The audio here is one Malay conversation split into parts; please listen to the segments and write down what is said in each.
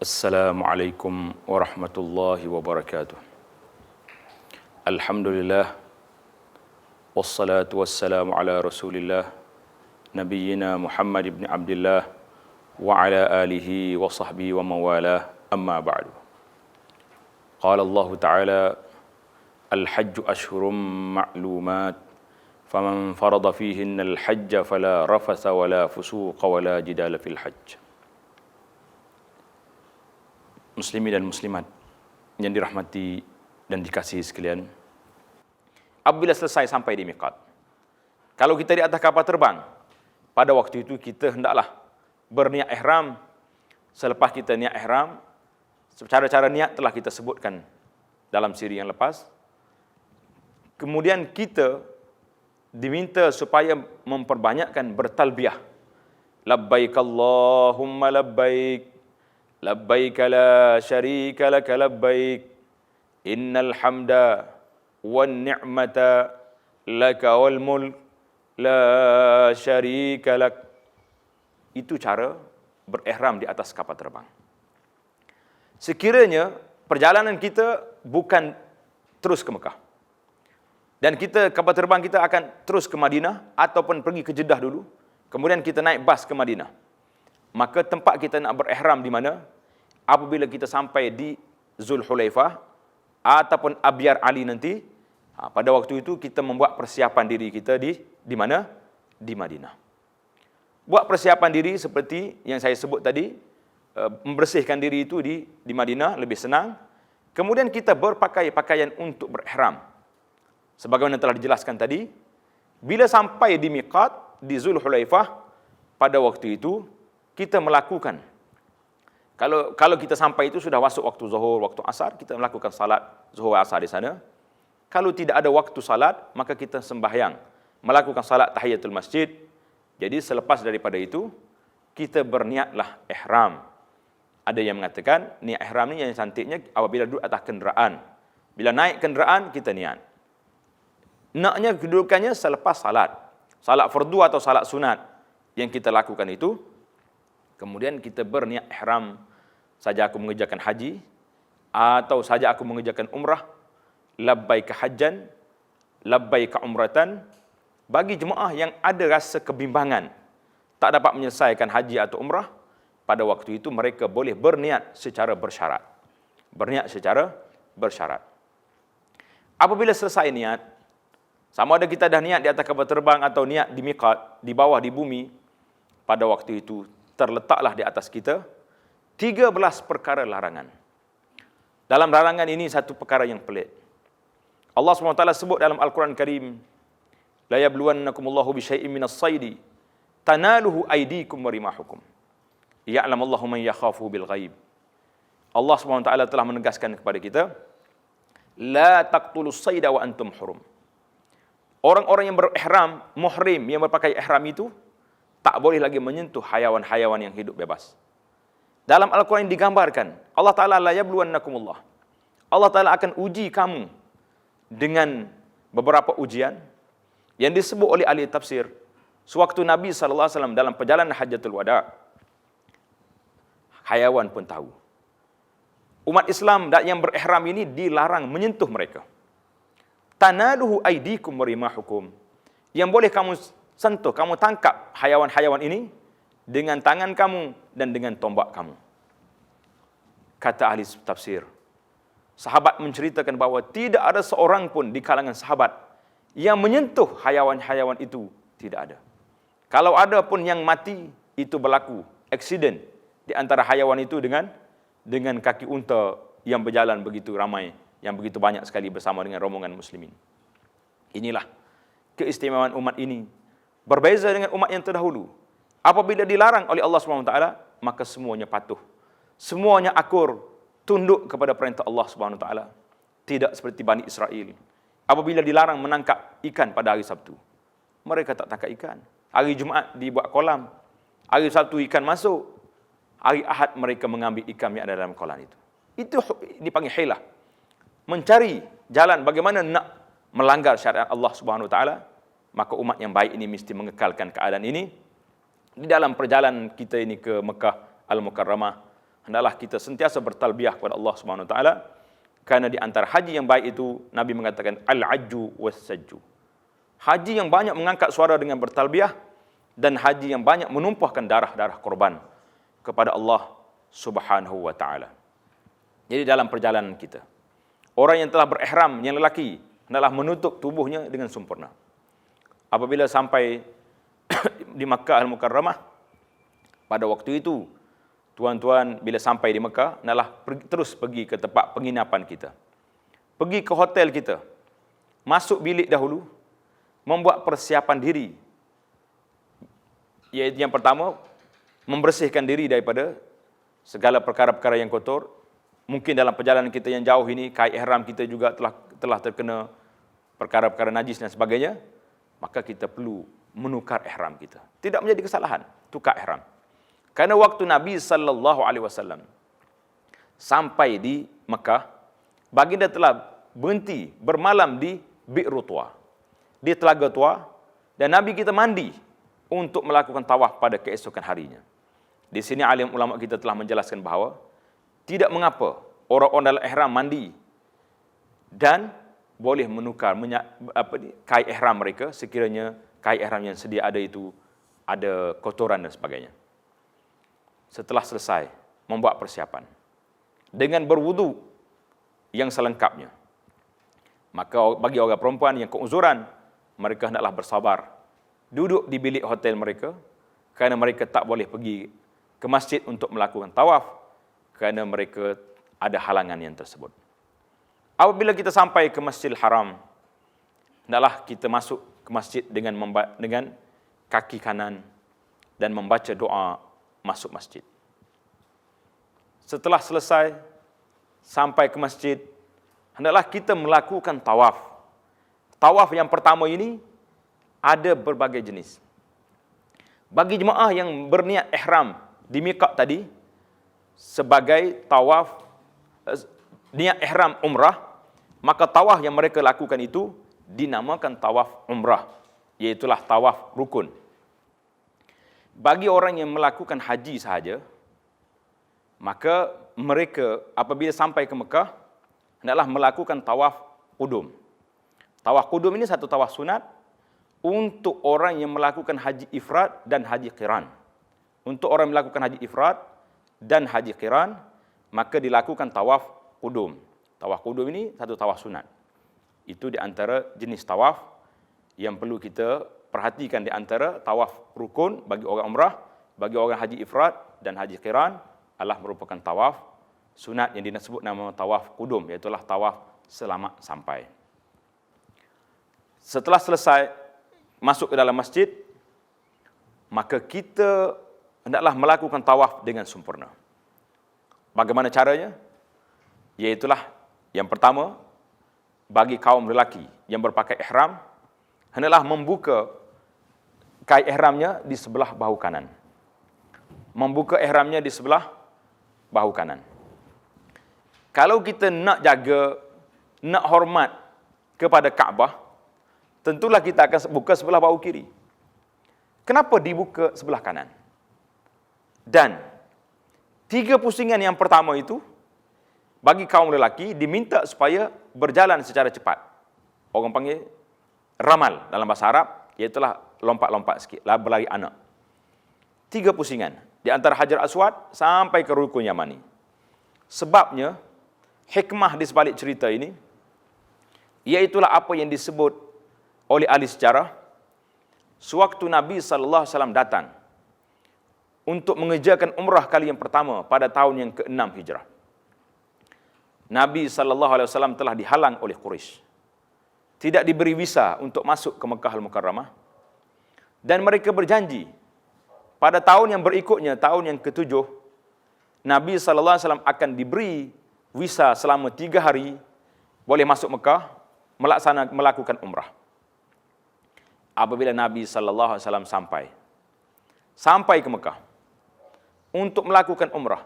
Assalamualaikum warahmatullahi wabarakatuh. Alhamdulillah wassalatu wassalamu ala Rasulillah nabiyyina Muhammad ibn Abdullah wa ala alihi wa sahbihi wa mawalah, amma ba'du. Qala Allah Ta'ala: Al-hajju ashhurum ma'lumat faman farada fihinna al-hajja fala rafatha wala fusuqa wala jidala fil hajj. Muslimin dan muslimat yang dirahmati dan dikasihi sekalian, apabila selesai sampai di miqat, kalau kita di atas kapal terbang, pada waktu itu kita hendaklah berniat ihram. Selepas kita niat ihram, cara-cara niat telah kita sebutkan dalam siri yang lepas. Kemudian kita diminta supaya memperbanyakkan bertalbiyah. Labbaik Allahumma labbaik, labbaik la syarika laka labbaik, innal hamda wan ni'mata laka wal mulk la syarika lak. Itu cara berihram di atas kapal terbang. Sekiranya perjalanan kita bukan terus ke Mekah, dan kapal terbang kita akan terus ke Madinah ataupun pergi ke Jeddah dulu, kemudian kita naik bas ke Madinah, maka tempat kita nak berihram di mana? Apabila kita sampai di Zulhulaifah ataupun Abyar Ali nanti, pada waktu itu kita membuat persiapan diri kita di mana? Di Madinah. Buat persiapan diri seperti yang saya sebut tadi, membersihkan diri itu di Madinah lebih senang. Kemudian kita berpakaian untuk berihram. Sebagaimana telah dijelaskan tadi, bila sampai di miqat di Zulhulaifah, pada waktu itu kita melakukan, kalau kita sampai itu sudah masuk waktu zuhur, waktu asar, kita melakukan salat zuhur asar di sana. Kalau tidak ada waktu salat, maka kita sembahyang, melakukan salat tahiyatul masjid. Jadi selepas daripada itu, kita berniatlah ihram. Ada yang mengatakan niat ihram ni yang cantiknya apabila duduk atas kenderaan. Bila naik kenderaan, kita niat. Naknya kedudukannya selepas salat. Salat fardu atau salat sunat yang kita lakukan itu. Kemudian kita berniat ihram, saja aku mengerjakan haji atau saja aku mengerjakan umrah, labbaika hajjan, labbaika umratan. Bagi jemaah yang ada rasa kebimbangan, tak dapat menyelesaikan haji atau umrah, pada waktu itu mereka boleh berniat secara bersyarat. Berniat secara bersyarat. Apabila selesai niat, sama ada kita dah niat di atas kapal terbang atau niat di miqat, di bawah di bumi, pada waktu itu terletaklah di atas kita 13 perkara larangan. Dalam larangan ini satu perkara yang pelik. Allah SWT sebut dalam Al-Quran Karim, la yabluwannakumullahu bisyai'in minas saidi tanaluhu aydikum wa rimahukum ya'lamallahu man yakhafu bil ghaib. Allah SWT telah menegaskan kepada kita, la taqtulus saida wa antum hurum. Orang-orang yang berihram, muhrim, yang berpakai ihram itu tak boleh lagi menyentuh hayawan-hayawan yang hidup bebas. Dalam Al-Quran digambarkan, Allah Ta'ala la yabluwannakumullah. Allah Ta'ala akan uji kamu dengan beberapa ujian yang disebut oleh ahli tafsir. Sewaktu Nabi SAW dalam perjalanan Hajjatul Wada, hayawan pun tahu. Umat Islam yang berihram ini dilarang menyentuh mereka. Tanaluhu aydikum wa rimahukum. Yang boleh kamu sentuh, kamu tangkap hayawan-hayawan ini dengan tangan kamu dan dengan tombak kamu. Kata ahli tafsir, sahabat menceritakan bahawa tidak ada seorang pun di kalangan sahabat yang menyentuh hayawan-hayawan itu, tidak ada. Kalau ada pun yang mati, itu berlaku aksiden di antara hayawan itu dengan kaki unta yang berjalan begitu ramai, yang begitu banyak sekali bersama dengan rombongan muslimin. Inilah keistimewaan umat ini. Berbeza dengan umat yang terdahulu. Apabila dilarang oleh Allah SWT, maka semuanya patuh. Semuanya akur, tunduk kepada perintah Allah SWT. Tidak seperti Bani Israel. Apabila dilarang menangkap ikan pada hari Sabtu, mereka tak tangkap ikan. Hari Jumaat dibuat kolam. Hari Sabtu ikan masuk. Hari Ahad mereka mengambil ikan yang ada dalam kolam itu. Itu dipanggil hilah. Mencari jalan bagaimana nak melanggar syariat Allah Subhanahu Wa Taala. Maka umat yang baik ini mesti mengekalkan keadaan ini. Di dalam perjalanan kita ini ke Mekah Al-Mukarramah, hendaklah kita sentiasa bertalbiyah kepada Allah Subhanahu wa taala, kerana di antara haji yang baik itu Nabi mengatakan al-ajju was-sajju. Haji yang banyak mengangkat suara dengan bertalbiyah dan haji yang banyak menumpahkan darah-darah korban kepada Allah Subhanahu wa taala. Jadi dalam perjalanan kita, orang yang telah berihram, yang lelaki, hendaklah menutup tubuhnya dengan sempurna. Apabila sampai di Makkah Al-Mukarramah, pada waktu itu, tuan-tuan bila sampai di Makkah, hendaklah terus pergi ke tempat penginapan kita. Pergi ke hotel kita, masuk bilik dahulu, membuat persiapan diri. Iaitu yang pertama, membersihkan diri daripada segala perkara-perkara yang kotor. Mungkin dalam perjalanan kita yang jauh ini, kain ihram kita juga telah terkena perkara-perkara najis dan sebagainya, maka kita perlu menukar ihram kita. Tidak menjadi kesalahan, tukar ihram. Karena waktu Nabi SAW sampai di Mekah, baginda telah berhenti bermalam di Bi'ru Tuwa, di Telaga Tuwa, dan Nabi kita mandi untuk melakukan tawaf pada keesokan harinya. Di sini alim ulama kita telah menjelaskan bahawa tidak mengapa orang-orang dalam ihram mandi dan boleh menukar kain ihram mereka sekiranya kain ihram yang sedia ada itu ada kotoran dan sebagainya. Setelah selesai membuat persiapan dengan berwudu yang selengkapnya, maka bagi orang perempuan yang keuzuran, mereka hendaklah bersabar duduk di bilik hotel mereka, kerana mereka tak boleh pergi ke masjid untuk melakukan tawaf kerana mereka ada halangan yang tersebut. Apabila kita sampai ke Masjidil Haram, hendaklah kita masuk ke masjid dengan kaki kanan dan membaca doa masuk masjid. Setelah selesai sampai ke masjid, hendaklah kita melakukan tawaf. Tawaf yang pertama ini ada berbagai jenis. Bagi jemaah yang berniat ihram di miqat tadi sebagai tawaf niat ihram umrah, maka tawaf yang mereka lakukan itu dinamakan tawaf umrah, iaitulah tawaf rukun. Bagi orang yang melakukan haji sahaja, maka mereka apabila sampai ke Mekah hendaklah melakukan tawaf qudum. Tawaf qudum ini satu tawaf sunat untuk orang yang melakukan haji ifrad dan haji qiran. Untuk orang yang melakukan haji ifrad dan haji qiran, maka dilakukan tawaf qudum. Tawaf qudum ini satu tawaf sunat. Itu di antara jenis tawaf yang perlu kita perhatikan di antara tawaf rukun bagi orang umrah, bagi orang haji ifrad dan haji qiran adalah merupakan tawaf sunat yang disebut nama tawaf qudum, iaitu tawaf selamat sampai. Setelah selesai masuk ke dalam masjid, maka kita hendaklah melakukan tawaf dengan sempurna. Bagaimana caranya? Iaitulah yang pertama, bagi kaum lelaki yang berpakai ihram, hendaklah membuka kain ihramnya di sebelah bahu kanan. Membuka ihramnya di sebelah bahu kanan. Kalau kita nak jaga, nak hormat kepada Kaabah, tentulah kita akan buka sebelah bahu kiri. Kenapa dibuka sebelah kanan? Dan 3 pusingan yang pertama itu, bagi kaum lelaki, diminta supaya berjalan secara cepat. Orang panggil ramal dalam bahasa Arab, iaitulah lompat-lompat sikit, berlari anak. 3 pusingan, di antara Hajar Aswad sampai ke Rukun Yamani. Sebabnya, hikmah di sebalik cerita ini, iaitulah apa yang disebut oleh ahli sejarah, sewaktu Nabi SAW datang untuk mengerjakan umrah kali yang pertama pada tahun yang ke-6 Hijrah. Nabi SAW telah dihalang oleh Quraisy. Tidak diberi visa untuk masuk ke Makkah Al-Mukarramah. Dan mereka berjanji, pada tahun yang berikutnya, tahun yang ke-7, Nabi SAW akan diberi visa selama 3 hari, boleh masuk Makkah, melakukan umrah. Apabila Nabi SAW sampai ke Makkah untuk melakukan umrah,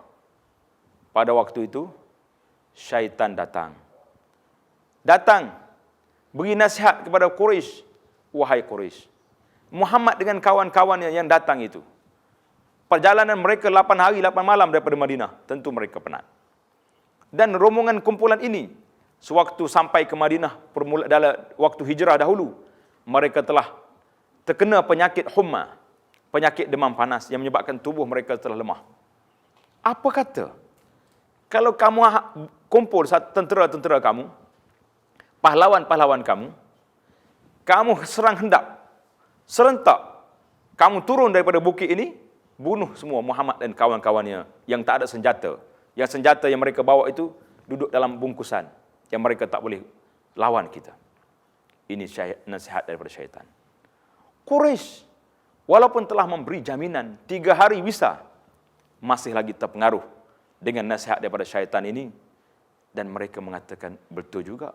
pada waktu itu syaitan datang beri nasihat kepada Quraisy, wahai Quraisy, Muhammad dengan kawan-kawannya yang datang itu perjalanan mereka 8 hari 8 malam daripada Madinah, tentu mereka penat. Dan rombongan kumpulan ini sewaktu sampai ke Madinah dalam waktu hijrah dahulu, mereka telah terkena penyakit humma, penyakit demam panas yang menyebabkan tubuh mereka telah lemah. Apa kata kalau kamu kumpul tentera-tentera kamu, pahlawan-pahlawan kamu serang hendak, serentak, kamu turun daripada bukit ini, bunuh semua Muhammad dan kawan-kawannya yang tak ada senjata. Yang senjata yang mereka bawa itu duduk dalam bungkusan, yang mereka tak boleh lawan kita. Ini nasihat daripada syaitan. Quraisy, walaupun telah memberi jaminan 3 hari bisa, masih lagi terpengaruh dengan nasihat daripada syaitan ini. Dan mereka mengatakan, betul juga.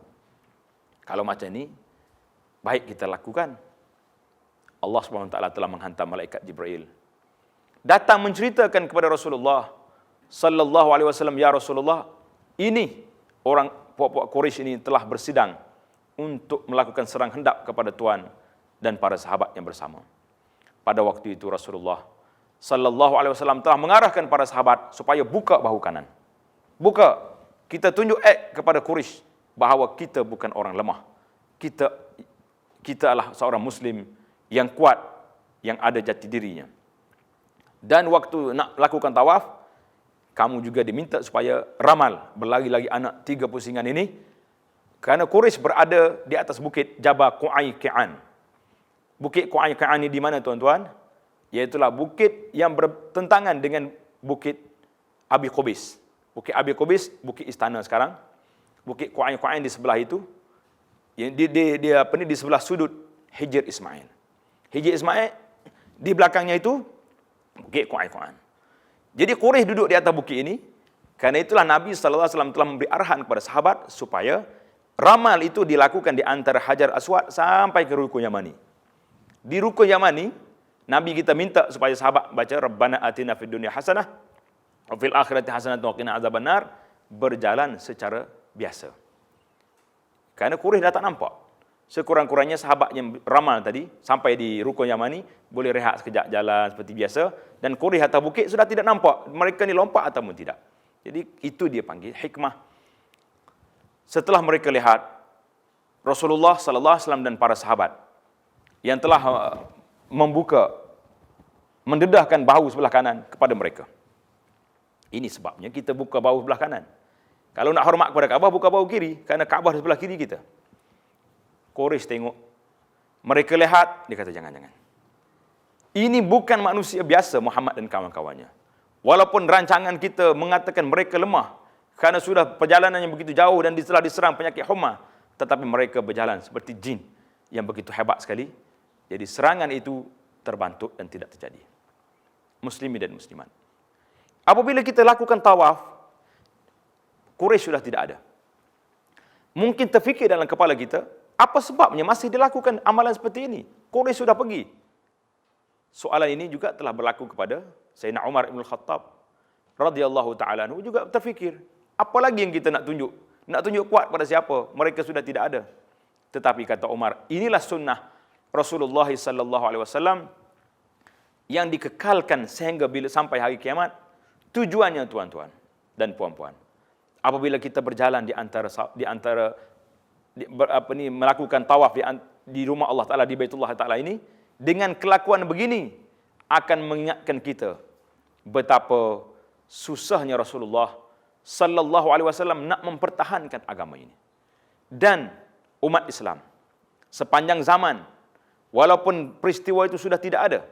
Kalau macam ni, baik kita lakukan. Allah SWT telah menghantar malaikat Jibril. Datang menceritakan kepada Rasulullah sallallahu alaihi wasallam, ya Rasulullah, ini orang puak-puak Quraisy ini telah bersidang untuk melakukan serang hendak kepada Tuan dan para sahabat yang bersama. Pada waktu itu Rasulullah sallallahu alaihi wasallam telah mengarahkan para sahabat supaya buka bahu kanan. Buka, kita tunjuk kepada Quraisy bahawa kita bukan orang lemah. Kita adalah seorang muslim yang kuat, yang ada jati dirinya. Dan waktu nak lakukan tawaf, kamu juga diminta supaya ramal berlari-lari anak 3 pusingan ini, kerana Quraisy berada di atas bukit Jabal Qu'ayqi'an. Bukit Qu'ayqi'an ini di mana tuan-tuan? Iaitulah bukit yang bertentangan dengan bukit Abi Qubais. Bukit Abi Qubais, bukit istana sekarang. Bukit Qu'ayqi'an di sebelah itu, dia di sebelah sudut Hijr Ismail. Hijr Ismail di belakangnya itu bukit Qu'ayqi'an. Jadi Quraisy duduk di atas bukit ini, kerana itulah Nabi sallallahu alaihi wasallam telah memberi arahan kepada sahabat supaya ramal itu dilakukan di antara Hajar Aswad sampai ke Rukun Yamani. Di Rukun Yamani, Nabi kita minta supaya sahabat baca Rabbana atina fid dunya hasanah wa fil akhirati hasanah wa qina azabannar, berjalan secara biasa. Kerana Quraisy dah tak nampak. Sekurang-kurangnya sahabat yang ramal tadi sampai di Rukun Yamani boleh rehat sekejap jalan seperti biasa, dan Quraisy atas bukit sudah tidak nampak mereka ni lompat ataupun tidak. Jadi itu dia panggil hikmah. Setelah mereka lihat Rasulullah sallallahu alaihi wasallam dan para sahabat yang telah mendedahkan bahu sebelah kanan kepada mereka. Ini sebabnya kita buka bahu sebelah kanan. Kalau nak hormat kepada Kaabah, buka bahu kiri, kerana Kaabah di sebelah kiri kita. Quraisy tengok, mereka lihat, dia kata jangan-jangan. Ini bukan manusia biasa Muhammad dan kawan-kawannya. Walaupun rancangan kita mengatakan mereka lemah, kerana sudah perjalanan yang begitu jauh dan telah diserang penyakit humma, tetapi mereka berjalan seperti jin yang begitu hebat sekali. Jadi serangan itu terbantuk dan tidak terjadi. Muslimin dan muslimat, apabila kita lakukan tawaf, Quraisy sudah tidak ada. Mungkin terfikir dalam kepala kita, apa sebabnya masih dilakukan amalan seperti ini? Quraisy sudah pergi. Soalan ini juga telah berlaku kepada Sayyidina Umar Ibn Khattab radhiyallahu ta'ala anhu, juga terfikir, apa lagi yang kita nak tunjuk? Nak tunjuk kuat pada siapa? Mereka sudah tidak ada. Tetapi kata Umar, inilah sunnah Rasulullah sallallahu alaihi wasallam yang dikekalkan sehingga bila sampai hari kiamat. Tujuannya tuan-tuan dan puan-puan, apabila kita berjalan melakukan tawaf di rumah Allah Ta'ala, di Baitullah Ta'ala ini, dengan kelakuan begini, akan mengingatkan kita betapa susahnya Rasulullah sallallahu alaihi wasallam nak mempertahankan agama ini. Dan umat Islam sepanjang zaman, walaupun peristiwa itu sudah tidak ada,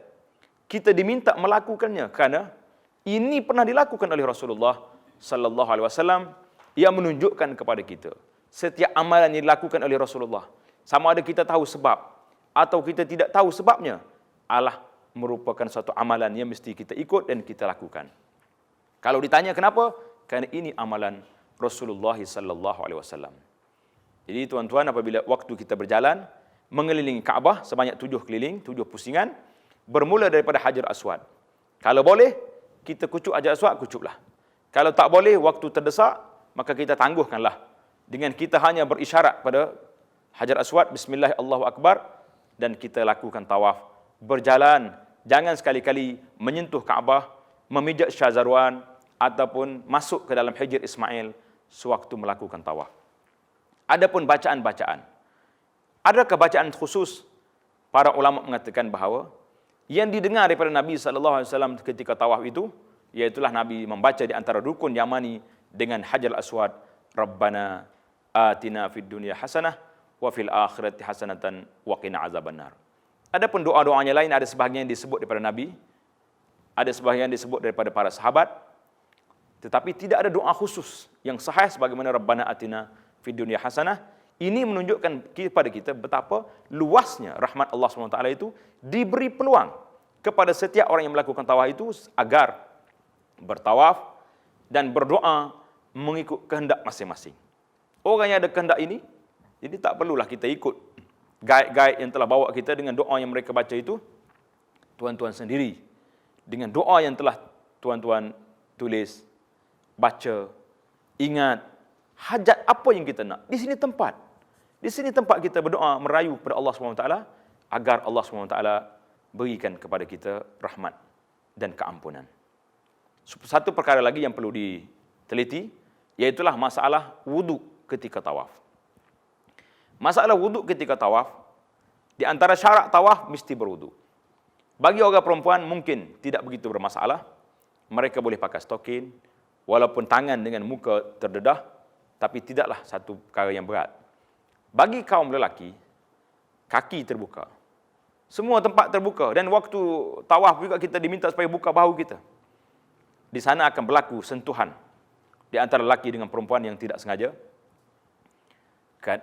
kita diminta melakukannya, kerana ini pernah dilakukan oleh Rasulullah sallallahu alaihi wasallam, yang menunjukkan kepada kita setiap amalan yang dilakukan oleh Rasulullah, sama ada kita tahu sebab atau kita tidak tahu sebabnya, adalah merupakan satu amalan yang mesti kita ikut dan kita lakukan. Kalau ditanya kenapa? Kerana ini amalan Rasulullah sallallahu alaihi wasallam. Jadi tuan-tuan, apabila waktu kita berjalan mengelilingi Kaabah sebanyak 7 keliling, 7 pusingan, bermula daripada Hajar Aswad. Kalau boleh, kita kucuk Hajar Aswad, kucuklah. Kalau tak boleh, waktu terdesak, maka kita tangguhkanlah dengan kita hanya berisyarat pada Hajar Aswad, bismillah Allahu Akbar, dan kita lakukan tawaf, berjalan jangan sekali-kali menyentuh Kaabah, memijak Syazarwan, ataupun masuk ke dalam Hijr Ismail sewaktu melakukan tawaf. Adapun bacaan-bacaan, adakah bacaan khusus? Para ulama mengatakan bahawa yang didengar daripada Nabi SAW ketika tawaf itu, iaitulah Nabi membaca di antara rukun Yamani dengan Hajar Aswad, Rabbana atina fid dunya hasanah wa fil akhirati hasanatan wa qina azabannar. Adapun doa-doanya lain ada sebahagian disebut daripada Nabi, ada sebahagian disebut daripada para sahabat, tetapi tidak ada doa khusus yang sahih sebagaimana Rabbana atina fid dunya hasanah. Ini menunjukkan kepada kita betapa luasnya rahmat Allah SWT itu diberi peluang kepada setiap orang yang melakukan tawaf itu agar bertawaf dan berdoa mengikut kehendak masing-masing. Orang yang ada kehendak ini, jadi tak perlulah kita ikut guide-guide yang telah bawa kita dengan doa yang mereka baca itu. Tuan-tuan sendiri, dengan doa yang telah tuan-tuan tulis, baca, ingat, hajat apa yang kita nak. Di sini tempat. Di sini tempat kita berdoa, merayu kepada Allah SWT, agar Allah SWT berikan kepada kita rahmat dan keampunan. Satu perkara lagi yang perlu diteliti, iaitulah masalah wuduk ketika tawaf. Masalah wuduk ketika tawaf, di antara syarat tawaf mesti berwuduk. Bagi orang perempuan mungkin tidak begitu bermasalah. Mereka boleh pakai stokin, walaupun tangan dengan muka terdedah, tapi tidaklah satu perkara yang berat. Bagi kaum lelaki, kaki terbuka. Semua tempat terbuka. Dan waktu tawaf juga kita diminta supaya buka bahu kita. Di sana akan berlaku sentuhan di antara lelaki dengan perempuan yang tidak sengaja.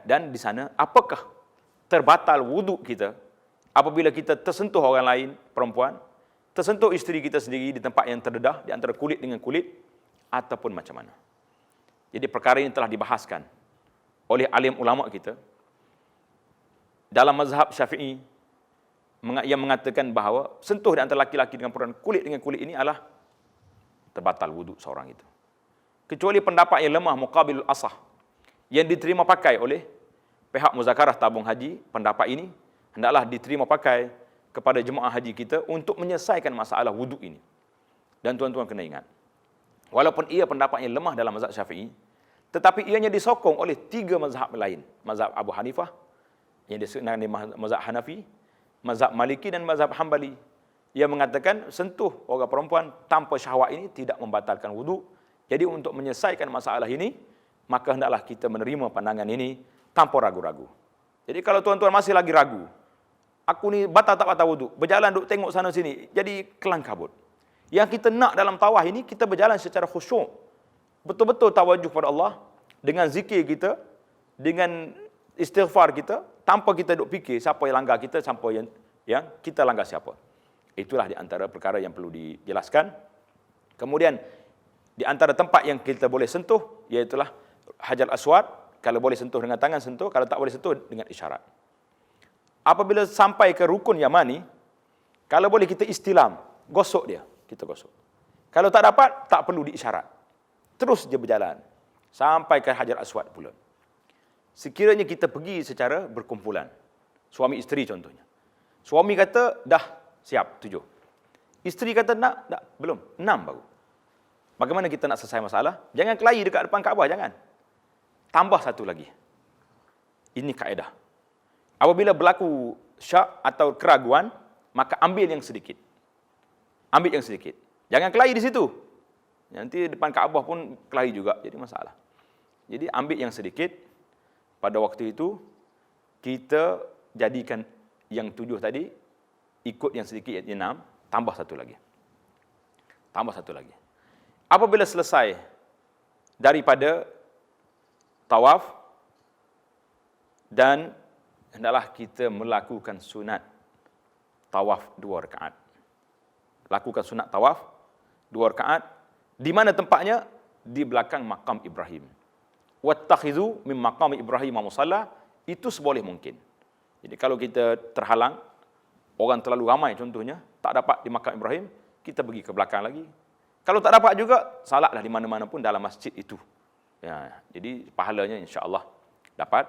Dan di sana, apakah terbatal wuduk kita apabila kita tersentuh orang lain, perempuan, tersentuh isteri kita sendiri di tempat yang terdedah, di antara kulit dengan kulit, ataupun macam mana. Jadi perkara ini telah dibahaskan oleh alim ulama kita. Dalam mazhab Syafi'i, yang mengatakan bahawa sentuh di antara laki-laki dengan perempuan, kulit dengan kulit ini adalah terbatal wuduk seorang itu. Kecuali pendapat yang lemah, muqabilul asah, yang diterima pakai oleh pihak muzakarah tabung haji. Pendapat ini hendaklah diterima pakai kepada jemaah haji kita untuk menyelesaikan masalah wuduk ini. Dan tuan-tuan kena ingat, walaupun ia pendapat yang lemah dalam mazhab Syafi'i, tetapi ianya disokong oleh 3 mazhab lain. Mazhab Abu Hanifah, yang disebut dengan mazhab Hanafi, mazhab Maliki dan mazhab Hambali. Ia mengatakan sentuh orang perempuan tanpa syahwat ini tidak membatalkan wuduk. Jadi untuk menyelesaikan masalah ini, maka hendaklah kita menerima pandangan ini tanpa ragu-ragu. Jadi kalau tuan-tuan masih lagi ragu, aku ni batal tak batal wuduk, berjalan duk tengok sana sini, jadi kelang kabut. Yang kita nak dalam tawaf ini, kita berjalan secara khusyuk, betul-betul tawajuh pada Allah, dengan zikir kita, dengan istighfar kita, tanpa kita duk fikir siapa yang langgar kita, siapa yang kita langgar siapa. Itulah di antara perkara yang perlu dijelaskan. Kemudian, di antara tempat yang kita boleh sentuh, iaitulah Hajar Aswad. Kalau boleh sentuh dengan tangan, sentuh. Kalau tak boleh sentuh, dengan isyarat. Apabila sampai ke rukun Yamani, kalau boleh kita istilam, gosok dia, kita gosok. Kalau tak dapat, tak perlu diisyarat. Terus dia berjalan sampai ke Hajar Aswad pula. Sekiranya kita pergi secara berkumpulan, suami isteri contohnya. Suami kata, dah siap, 7. Isteri kata, nak, dah, belum, 6 baru. Bagaimana kita nak selesai masalah? Jangan kelahi dekat depan Kaabah, jangan. Tambah satu lagi. Ini kaedah. Apabila berlaku syak atau keraguan, maka ambil yang sedikit. Ambil yang sedikit. Jangan kelahi di situ. Nanti depan Kaabah pun kelahi juga, jadi masalah. Jadi ambil yang sedikit. Pada waktu itu, kita jadikan yang 7 tadi, ikut yang sedikit, yang 6, tambah satu lagi. Tambah satu lagi. Apabila selesai daripada tawaf, dan hendaklah kita melakukan sunat tawaf 2 rakaat. Lakukan sunat tawaf 2 rakaat. Di mana tempatnya? Di belakang makam Ibrahim. Wattakhizu min maqam Ibrahim musalla, itu seboleh mungkin. Jadi kalau kita terhalang, orang terlalu ramai contohnya, tak dapat di makam Ibrahim, kita pergi ke belakang lagi. Kalau tak dapat juga, salatlah di mana-mana pun dalam masjid itu. Ya, jadi pahalanya insya-Allah dapat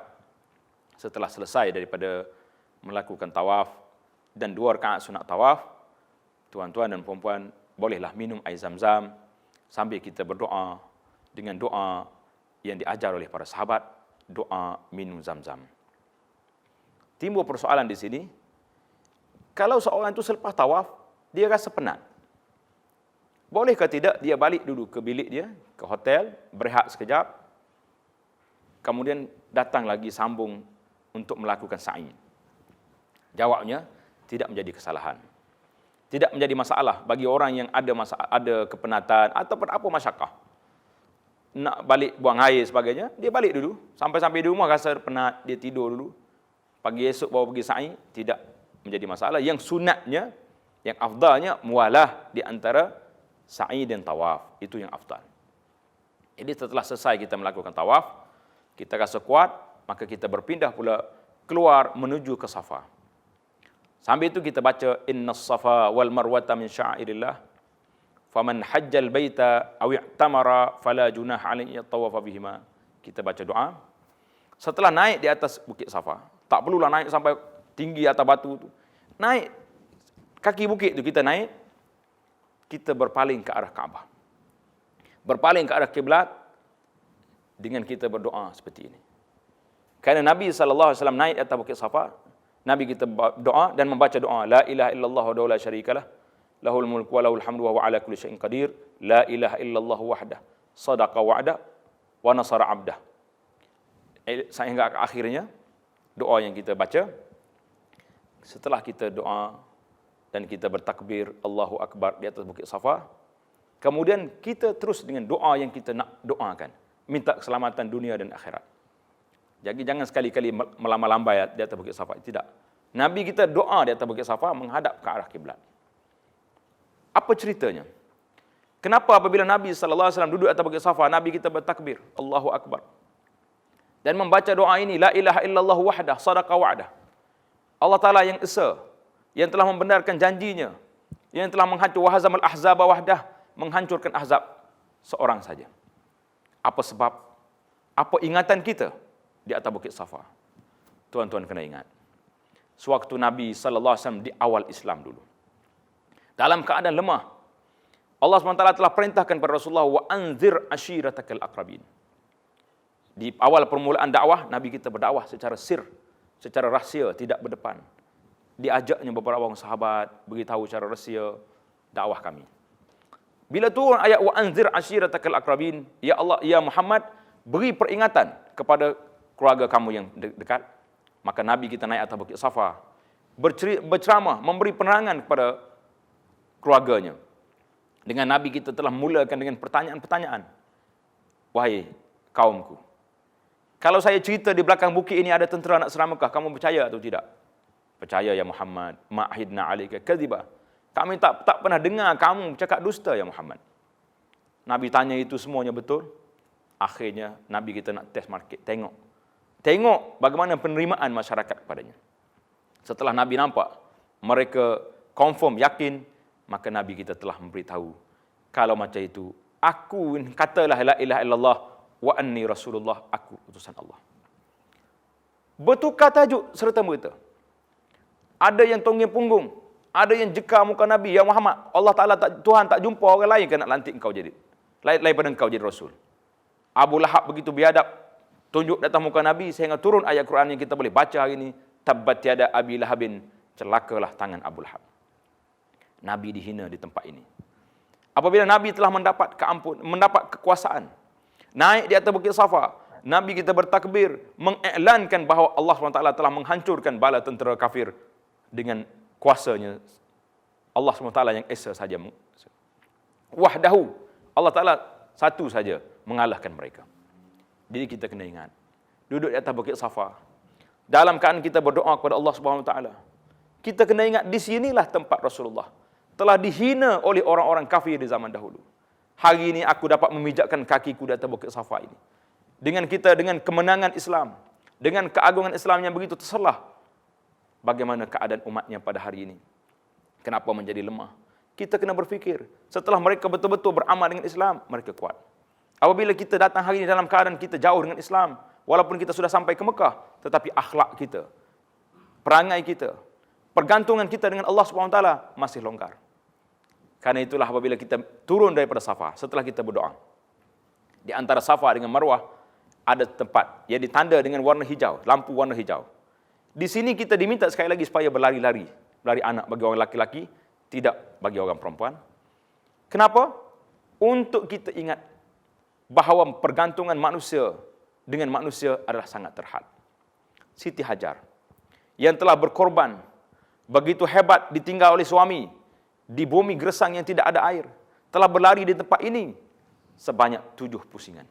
setelah selesai daripada melakukan tawaf dan 2 rakaat sunat tawaf, tuan-tuan dan puan-puan, bolehlah minum air zam-zam sambil kita berdoa dengan doa yang diajar oleh para sahabat, doa minum zam-zam. Timbul persoalan di sini, kalau seorang itu selepas tawaf, dia rasa penat. Bolehkah tidak dia balik dulu ke bilik dia, ke hotel, berehat sekejap, kemudian datang lagi sambung untuk melakukan sa'i? Jawabnya, tidak menjadi kesalahan. Tidak menjadi masalah bagi orang yang ada kepenatan ataupun apa masyarakat. Nak balik buang air sebagainya, dia balik dulu. Sampai di rumah rasa penat, dia tidur dulu. Pagi esok baru pergi sa'i, tidak menjadi masalah. Yang sunatnya, yang afdalnya, mualah di antara sa'i dan tawaf. Itu yang afdal. Jadi setelah selesai kita melakukan tawaf, kita rasa kuat, maka kita berpindah pula keluar menuju ke Safa. Sambil itu kita baca innas safa wal marwata min sya'airillah faman hajjal baita aw i'tamara fala junaha alaihi yatawafa bihima. Kita baca doa. Setelah naik di atas bukit Safa, tak perlulah naik sampai tinggi atas batu tu. Naik kaki bukit tu kita naik, kita berpaling ke arah Kaabah. Berpaling ke arah kiblat dengan kita berdoa seperti ini. Kerana Nabi SAW naik atas bukit Safa, Nabi kita doa dan membaca doa la ilaha illallah wa la syarikalah lahul mulku wa lahul hamdu wa ala kulli syai'in qadir la ilaha illallah wahdah sadaqa wa'dah wa nasara 'abdah. Sehingga akhirnya doa yang kita baca setelah kita doa dan kita bertakbir Allahu akbar di atas bukit Safa, kemudian kita terus dengan doa yang kita nak doakan, minta keselamatan dunia dan akhirat. Jadi jangan sekali-kali melambai-lambai di atas bukit Safa. Tidak. Nabi kita doa di atas bukit Safa menghadap ke arah kiblat. Apa ceritanya? Kenapa apabila Nabi SAW duduk di atas bukit Safa, Nabi kita bertakbir, Allahu Akbar. Dan membaca doa ini, la ilaha illallah wahdah, sadaqa wa'dah. Allah Ta'ala yang esa, yang telah membenarkan janjinya, yang telah menghancur wahazamal ahzaba wahdah, menghancurkan ahzab seorang saja. Apa sebab? Apa ingatan kita di atas bukit Safa? Tuan-tuan kena ingat, sewaktu Nabi SAW di awal Islam dulu, dalam keadaan lemah, Allah SWT telah perintahkan kepada Rasulullah, wa anzir ashiratakal aqrabin. Di awal permulaan dakwah, Nabi kita berdakwah secara sir, secara rahsia, tidak berdepan. Diajaknya beberapa orang sahabat, beritahu secara rahsia dakwah kami. Bila turun ayat wa anzir ashiratakal aqrabin, ya Allah, ya Muhammad, beri peringatan kepada keluarga kamu yang dekat, maka Nabi kita naik atas bukit Safa, berceramah, memberi penerangan kepada keluarganya. Dengan Nabi kita telah mulakan dengan pertanyaan-pertanyaan. Wahai kaumku, kalau saya cerita di belakang bukit ini ada tentera nak serang Mekah, kamu percaya atau tidak? Percaya ya Muhammad, ma'ahidna alaika kadhiba. Kami tak pernah dengar kamu cakap dusta ya Muhammad. Nabi tanya itu semuanya betul. Akhirnya Nabi kita nak test market, Tengok bagaimana penerimaan masyarakat kepadanya. Setelah Nabi nampak mereka confirm, yakin, maka Nabi kita telah memberitahu, kalau macam itu, aku katalah la ilaha illallah wa anni rasulullah, aku utusan Allah. Bertukar tajuk serta merta. Ada yang tonggeng punggung, ada yang jekar muka Nabi, ya Muhammad, Allah Ta'ala Tuhan tak jumpa orang lain ke nak lantik engkau jadi, lain daripada engkau jadi Rasul. Abu Lahab begitu biadab, tunjuk datang muka Nabi sehingga turun ayat Quran yang kita boleh baca hari ini, tabbat yada abi lahabin, celakalah tangan Abu Lahab. Nabi dihina di tempat ini. Apabila Nabi telah mendapat kekuasaan, naik di atas bukit Safa, Nabi kita bertakbir, mengiklankan bahawa Allah SWT telah menghancurkan bala tentera kafir dengan kuasanya Allah SWT yang esa saja. Wahdahu, Allah Ta'ala satu saja mengalahkan mereka. Jadi kita kena ingat, duduk di atas bukit Safa, dalam keadaan kita berdoa kepada Allah Subhanahu Wa Taala, kita kena ingat di sinilah tempat Rasulullah telah dihina oleh orang-orang kafir di zaman dahulu. Hari ini aku dapat memijakkan kakiku di atas bukit Safa ini. Dengan kemenangan Islam, dengan keagungan Islam yang begitu terselah, bagaimana keadaan umatnya pada hari ini? Kenapa menjadi lemah? Kita kena berfikir, setelah mereka betul-betul beramal dengan Islam, mereka kuat. Apabila kita datang hari ini dalam keadaan kita jauh dengan Islam, walaupun kita sudah sampai ke Mekah, tetapi akhlak kita, perangai kita, pergantungan kita dengan Allah SWT masih longgar. Karena itulah apabila kita turun daripada Safa, setelah kita berdoa, di antara Safa dengan Marwah ada tempat yang ditanda dengan warna hijau, lampu warna hijau. Di sini kita diminta sekali lagi supaya berlari-lari, lari anak bagi orang laki-laki, tidak bagi orang perempuan. Kenapa? Untuk kita ingat bahawa pergantungan manusia dengan manusia adalah sangat terhad. Siti Hajar yang telah berkorban begitu hebat ditinggal oleh suami di bumi gersang yang tidak ada air, telah berlari di tempat ini sebanyak 7 pusingan.